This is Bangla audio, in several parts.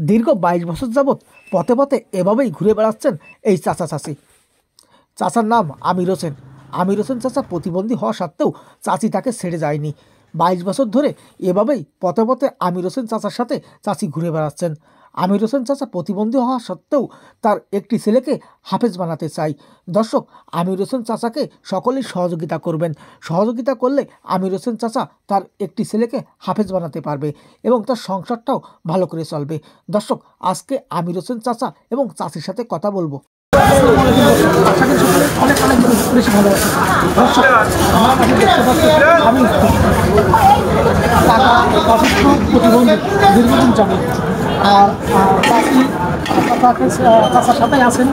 দীর্ঘ ২২ বছর যাবৎ পথে পথে এভাবেই ঘুরে বেড়াচ্ছেন এই চাচা চাচি। চাচার নাম আমির হোসেন। আমির হোসেন চাচা প্রতিবন্ধী হওয়া সত্ত্বেও চাচি তাকে ছেড়ে যায়নি। ২২ বছর ধরে এভাবেই পথে পথে আমির হোসেন চাচার সাথে চাচি ঘুরে বেড়াচ্ছেন। আমির হোসেন চাচা প্রতিবন্ধী হওয়া সত্ত্বেও তার একটি ছেলেকে হাফেজ বানাতে চাই। দর্শক, আমির হোসেন চাচাকে সকলেই সহযোগিতা করবেন। সহযোগিতা করলে আমির হোসেন চাচা তার একটি ছেলেকে হাফেজ বানাতে পারবে এবং তার সংসারটাও ভালো করে চলবে। দর্শক, আজকে আমির হোসেন চাচা এবং চাচির সাথে কথা বলবো। অনেক অনেক বেশি ভালোবাসি। দর্শক, আমার কাছে দেখতে পাচ্ছি আমি টাকা অসুস্থ প্রতিবন্ধী দীর্ঘদিন যাবে। আর চাচি চাচার সাথেই আছেন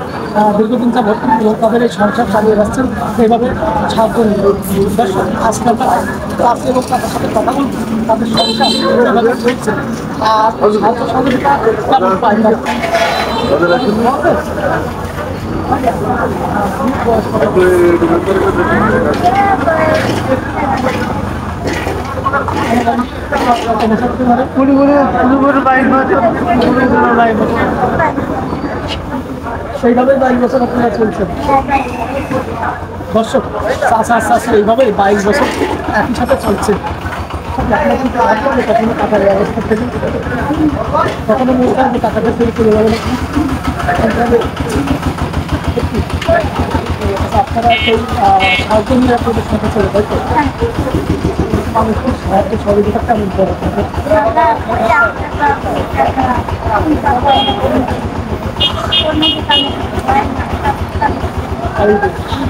দীর্ঘদিন যাবৎ এবং তাদের এই সংসার চালিয়ে যাচ্ছেন এইভাবে সাহায্য নিয়ে। দর্শক, আজকে আমরা চাচি এবং চাচার সাথে কথা বলব, তাদের সংসার এইভাবে চলছে আর সাহায্য সহযোগিতা কেমন পাই না। সেইভাবেই ২২ বছর আপনারা চলছেন। দর্শক, চাচা চাচি এইভাবেই ২২ বছর একই সাথে চলছে। কখনো টাকার ব্যবস্থা থেকে কখনো মনে হয় যে টাকাটা ফেরি চলে যাবে না। আপনারা সেই সাহায্য নিয়ে আপনাদের সাথে চলে যায় তো মানুষের সাহায্য সহযোগিতা কেমন করে?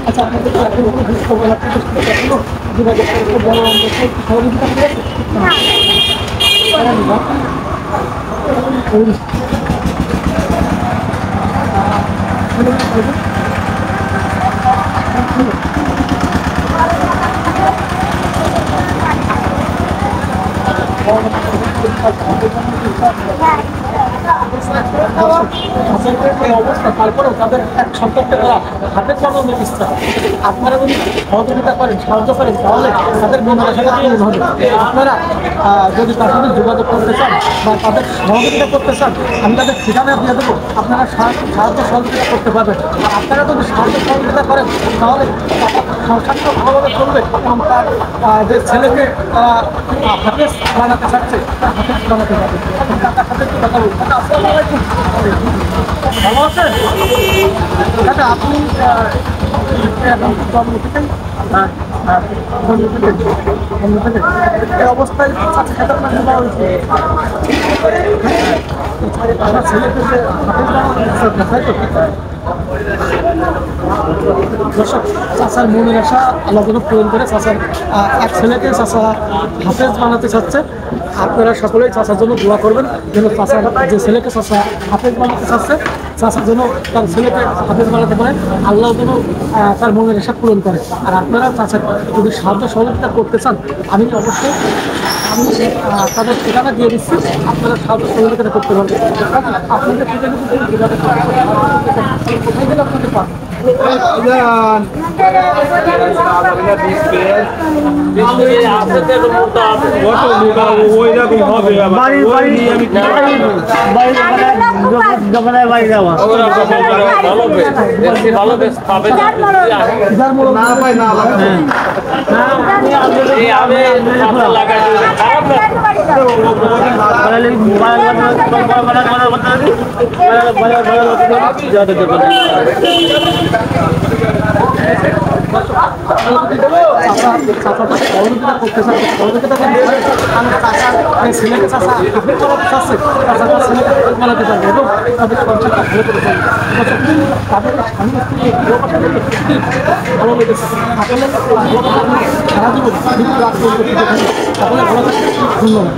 আচ্ছা, আপনাদের যোগাযোগ সহযোগিতা করে অবস্থা, তারপরেও তাদের এক সপ্তাহটা করা হাতের বানানোর ইচ্ছা। আপনারা যদি সহযোগিতা করেন, সাহায্য করেন, তাহলে তাদের মনের আশাটা পূরণ হবে। আপনারা যদি তার সাথে যোগাযোগ করতে চান বা তাদের সহযোগিতা করতে চান, আমি তাদের ঠিকানা দিয়ে দেবো, আপনারা সাহায্য সহযোগিতা করতে পারবেন। আর আপনারা যদি সাহায্য সহযোগিতা করেন তাহলে সংসারটা ভালোভাবে চলবে এবং তার যে ছেলেকে হাফেজ বানাতে চাচ্ছে তার হাফেজ বানাতে পারবে। তার সাথে একটু কথা বলুন। আসসালামু আলাইকুম। ভালো আছেন দাদা? আপনি এখন জন্ম থেকে এই অবস্থায় চাচা খেতে আপনার নেওয়া হয়েছে। আমার ছেলেকে যে হাফেজ বানাতে তাই তো? দর্শক, চাচার মনের আশা আল্লাহ যেন পূরণ করে। চাচার এক ছেলেকে চাচা হাফেজ বানাতে চাচ্ছে। আপনারা সকলেই চাচার জন্য দোয়া করবেন যেন চাচার যে ছেলেকে চাচা হাফেজ বানাতে চাচ্ছে, চাচার জন্য তার ছেলেকে হাফেজ বানাতে পারে, আল্লাহ যেন তার মনের আশা পূরণ করে। আর আপনারা চাচার যদি সাহায্য সহযোগিতা করতে চান, আমি অবশ্যই তাদের ঠিকানা দিয়ে দিচ্ছি, আপনারা সাহায্য সহযোগিতা করতে পারবেন। আপনাদের ঠিকানা কোথায় গেলে আপনাদের পান? সহযোগিতা করতে চান, সহযোগিতা ছেলেকে চাষা হাফেজ বানাতে চাচ্ছে, চাষা তার ছেলেকে হাফেজ বানাতে পারবে এবং তাদের সংসারটা ভালো করে চলবে। তাদের স্বামী স্ত্রী ভালো লেগেছে। আপনাদের সারা জীবন রাত করতে থাকে। সকলে ভালো থাকে। ধন্যবাদ।